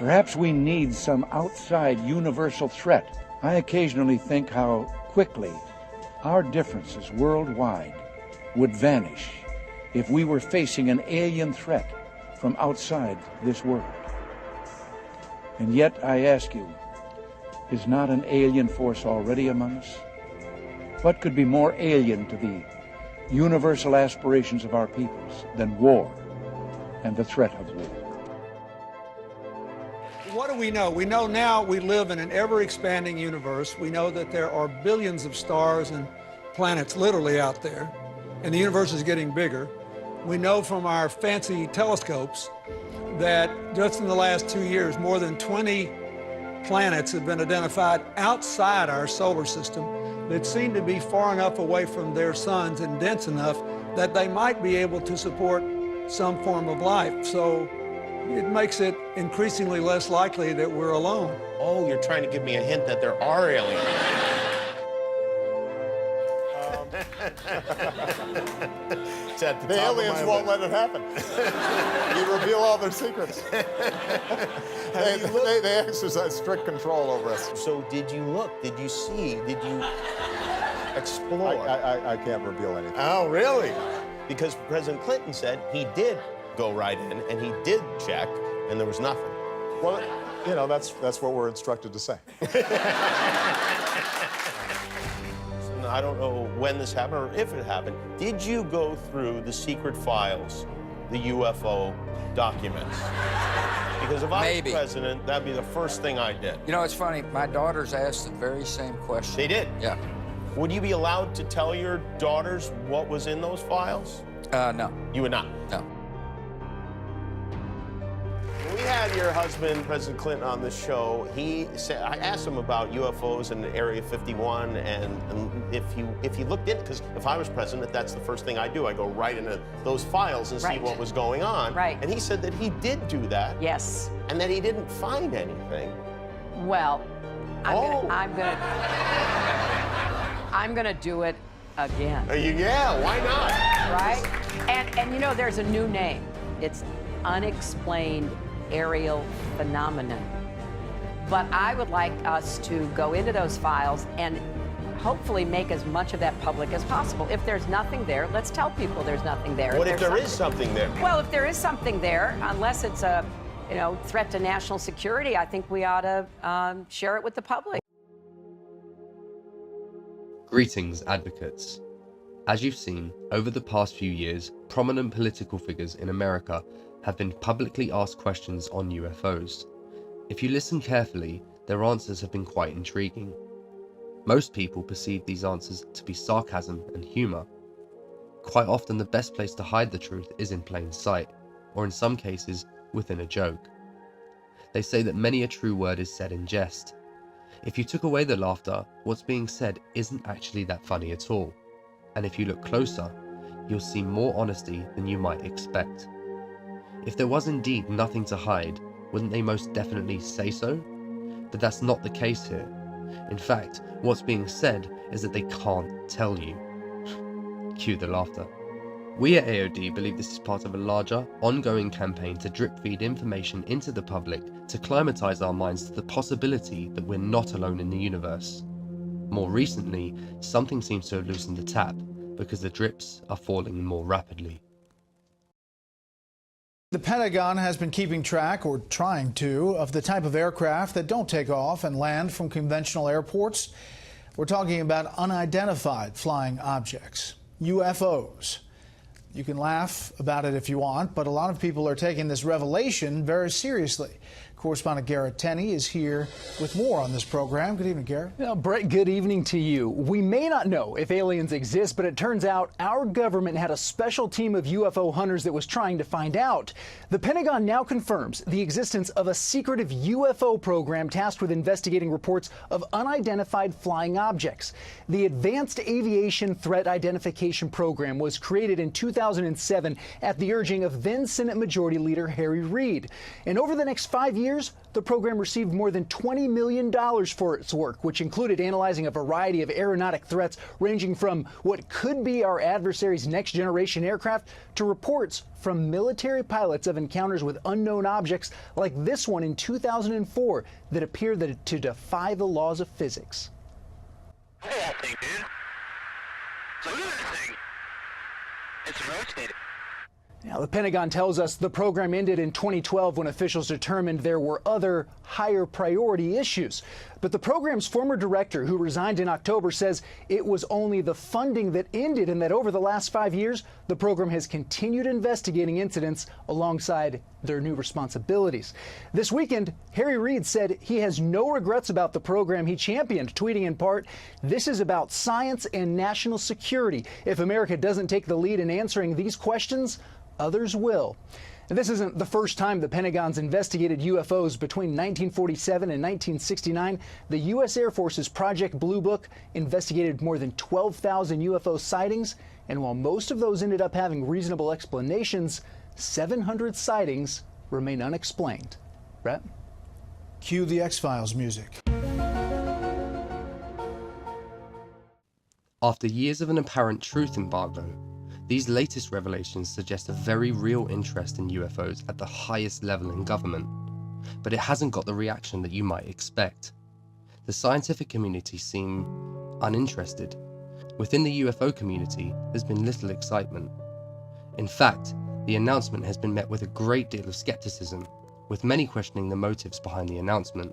Perhaps we need some outside universal threat. I occasionally think how quickly our differences worldwide would vanish if we were facing an alien threat from outside this world. And yet, I ask you, is not an alien force already among us? What could be more alien to the universal aspirations of our peoples than war and the threat of war? What do we know? We know now we live in an ever-expanding universe. We know that there are billions of stars and planets literally out there, and the universe is getting bigger. We know from our fancy telescopes that just in the last 2 years, more than 20 planets have been identified outside our solar system that seem to be far enough away from their suns and dense enough that they might be able to support some form of life. So it makes it increasingly less likely that we're alone. Oh, you're trying to give me a hint that there are aliens. The aliens won't let it happen. You reveal all their secrets. They exercise strict control over us. So did you look? Did you see? Did you explore? I can't reveal anything. Oh, really? Because President Clinton said he did go right in and he did check and there was nothing. Well, you know, that's what we're instructed to say. I don't know when this happened or if it happened. Did you go through the secret files, the UFO documents? Because if I was president, that'd be the first thing I did. You know, it's funny. My daughters asked the very same question. They did? Yeah. Would you be allowed to tell your daughters what was in those files? No. You would not? No. When we had your husband, President Clinton, on this show, he said, I asked him about UFOs in Area 51 and if he looked in, because if I was president, that's the first thing I do. I go right into those files and see what was going on. Right. And he said that he did do that. Yes. And that he didn't find anything. Well, I'm gonna do it again. Yeah, why not? Right? And you know, there's a new name. It's unexplained aerial phenomenon. But I would like us to go into those files and hopefully make as much of that public as possible. If there's nothing there, let's tell people there's nothing there. What if there is something there? Well, if there is something there, unless it's a threat to national security, I think we ought to share it with the public. Greetings, advocates. As you've seen, over the past few years, prominent political figures in America have been publicly asked questions on UFOs. If you listen carefully, their answers have been quite intriguing. Most people perceive these answers to be sarcasm and humour. Quite often the best place to hide the truth is in plain sight, or in some cases, within a joke. They say that many a true word is said in jest. If you took away the laughter, what's being said isn't actually that funny at all. And if you look closer, you'll see more honesty than you might expect. If there was indeed nothing to hide, wouldn't they most definitely say so? But that's not the case here. In fact, what's being said is that they can't tell you. Cue the laughter. We at AOD believe this is part of a larger, ongoing campaign to drip feed information into the public to climatize our minds to the possibility that we're not alone in the universe. More recently, something seems to have loosened the tap because the drips are falling more rapidly. The Pentagon has been keeping track, or trying to, of the type of aircraft that don't take off and land from conventional airports. We're talking about unidentified flying objects, UFOs. You can laugh about it if you want, but a lot of people are taking this revelation very seriously. Correspondent Garrett Tenney is here with more on this program. Good evening, Garrett. Well, Brett, good evening to you. We may not know if aliens exist, but it turns out our government had a special team of UFO hunters that was trying to find out. The Pentagon now confirms the existence of a secretive UFO program tasked with investigating reports of unidentified flying objects. The Advanced Aviation Threat Identification Program was created in 2007 at the urging of then Senate Majority Leader Harry Reid. And over the next 5 years, years, the program received more than $20 million for its work, which included analyzing a variety of aeronautic threats ranging from what could be our adversaries' next-generation aircraft to reports from military pilots of encounters with unknown objects like this one in 2004 that appear to defy the laws of physics. Look at that thing, dude. So look at that thing. It's rotating. Now, the Pentagon tells us the program ended in 2012 when officials determined there were other higher priority issues. But the program's former director, who resigned in October, says it was only the funding that ended and that over the last 5 years, the program has continued investigating incidents alongside their new responsibilities. This weekend, Harry Reid said he has no regrets about the program he championed, tweeting in part, "This is about science and national security. If America doesn't take the lead in answering these questions, others will." And this isn't the first time the Pentagon's investigated UFOs. Between 1947 and 1969, the U.S. Air Force's Project Blue Book investigated more than 12,000 UFO sightings, and while most of those ended up having reasonable explanations, 700 sightings remain unexplained. Brett? Cue the X-Files music. After years of an apparent truth embargo, these latest revelations suggest a very real interest in UFOs at the highest level in government, but it hasn't got the reaction that you might expect. The scientific community seem uninterested. Within the UFO community, there's been little excitement. In fact, the announcement has been met with a great deal of skepticism, with many questioning the motives behind the announcement.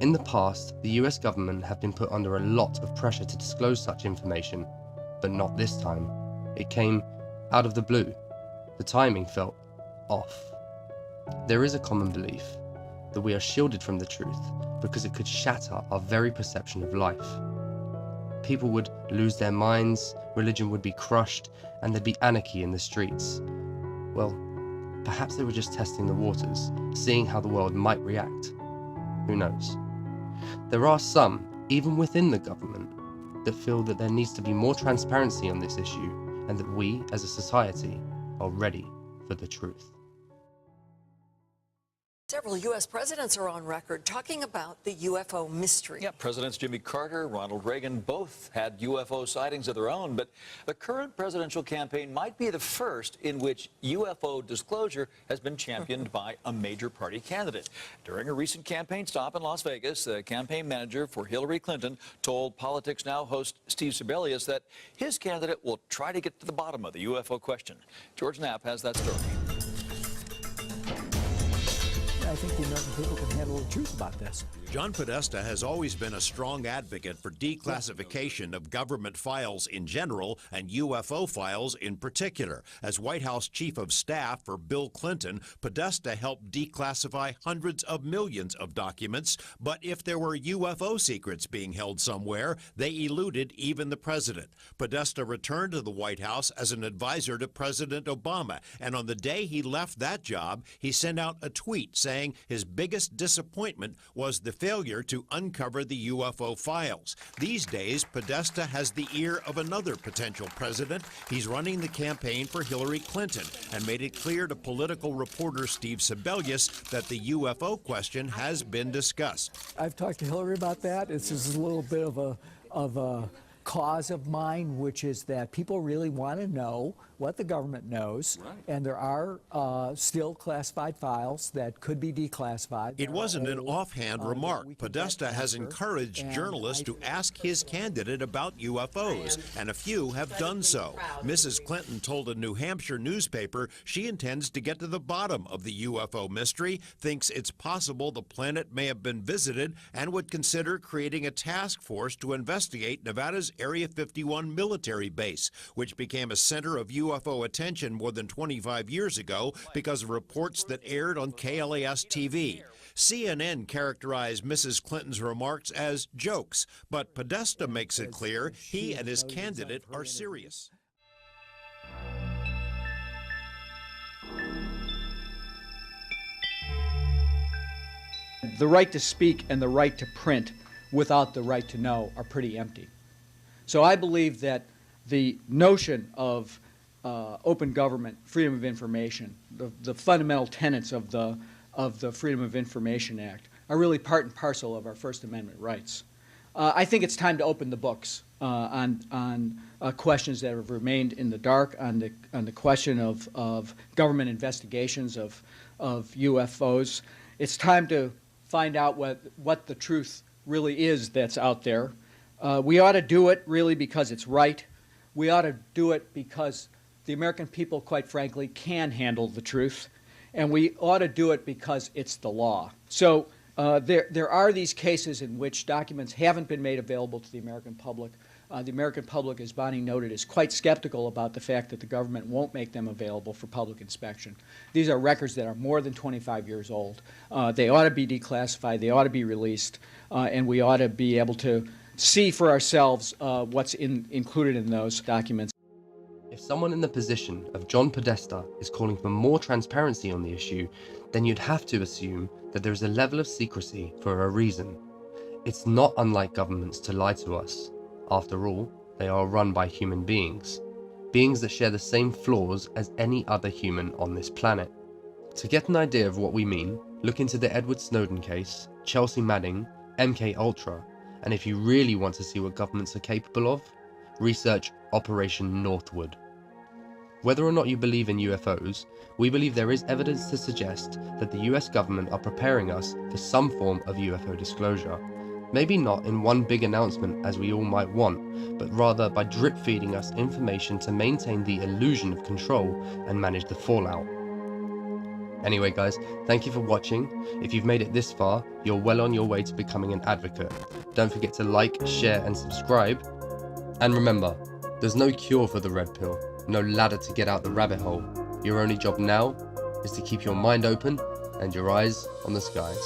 In the past, the US government have been put under a lot of pressure to disclose such information, but not this time. It came out of the blue. The timing felt off. There is a common belief that we are shielded from the truth because it could shatter our very perception of life. People would lose their minds, religion would be crushed, and there'd be anarchy in the streets. Well, perhaps they were just testing the waters, seeing how the world might react. Who knows? There are some, even within the government, that feel that there needs to be more transparency on this issue, and that we, as a society, are ready for the truth. Several U.S. presidents are on record talking about the UFO mystery. Yeah, Presidents Jimmy Carter, Ronald Reagan both had UFO sightings of their own, but the current presidential campaign might be the first in which UFO disclosure has been championed by a major party candidate. During a recent campaign stop in Las Vegas, the campaign manager for Hillary Clinton told Politics Now host Steve Sebelius that his candidate will try to get to the bottom of the UFO question. George Knapp has that story. I think the American people can handle the truth about this. John Podesta has always been a strong advocate for declassification of government files in general and UFO files in particular. As White House Chief of Staff for Bill Clinton, Podesta helped declassify hundreds of millions of documents, but if there were UFO secrets being held somewhere, they eluded even the president. Podesta returned to the White House as an advisor to President Obama, and on the day he left that job, he sent out a tweet saying his biggest disappointment was the failure to uncover the UFO files. These days, Podesta has the ear of another potential president. He's running the campaign for Hillary Clinton and made it clear to political reporter Steve Sebelius that the UFO question has been discussed. I've talked to Hillary about that. It's just a little bit of a cause of mine, which is that people really want to know what the government knows, and there are still classified files that could be declassified. It wasn't an offhand remark. Podesta has encouraged journalists to ask his candidate about UFOs, and a few have done so. Mrs. Clinton told a New Hampshire newspaper she intends to get to the bottom of the UFO mystery, thinks it's possible the planet may have been visited, and would consider creating a task force to investigate Nevada's Area 51 military base, which became a center of UFO attention more than 25 years ago because of reports that aired on KLAS TV. CNN characterized Mrs. Clinton's remarks as jokes, but Podesta makes it clear he and his candidate are serious. The right to speak and the right to print without the right to know are pretty empty. So I believe that the notion of open government, freedom of information, the fundamental tenets of the of the Freedom of Information Act are really part and parcel of our First Amendment rights. I think it's time to open the books on questions that have remained in the dark, on the question of government investigations of UFOs. It's time to find out what the truth really is that's out there. We ought to do it really because it's right. We ought to do it because the American people, quite frankly, can handle the truth. And we ought to do it because it's the law. So there are these cases in which documents haven't been made available to the American public. The American public, as Bonnie noted, is quite skeptical about the fact that the government won't make them available for public inspection. These are records that are more than 25 years old. They ought to be declassified, they ought to be released, and we ought to be able to see for ourselves what's included in those documents. If someone in the position of John Podesta is calling for more transparency on the issue, then you'd have to assume that there is a level of secrecy for a reason. It's not unlike governments to lie to us. After all, they are run by human beings that share the same flaws as any other human on this planet. To get an idea of what we mean, look into the Edward Snowden case, Chelsea Manning, MK Ultra, and if you really want to see what governments are capable of, research Operation Northwood. Whether or not you believe in UFOs, we believe there is evidence to suggest that the US government are preparing us for some form of UFO disclosure. Maybe not in one big announcement as we all might want, but rather by drip feeding us information to maintain the illusion of control and manage the fallout. Anyway guys, thank you for watching. If you've made it this far, you're well on your way to becoming an advocate. Don't forget to like, share and subscribe. And remember, there's no cure for the red pill, no ladder to get out the rabbit hole. Your only job now is to keep your mind open and your eyes on the skies.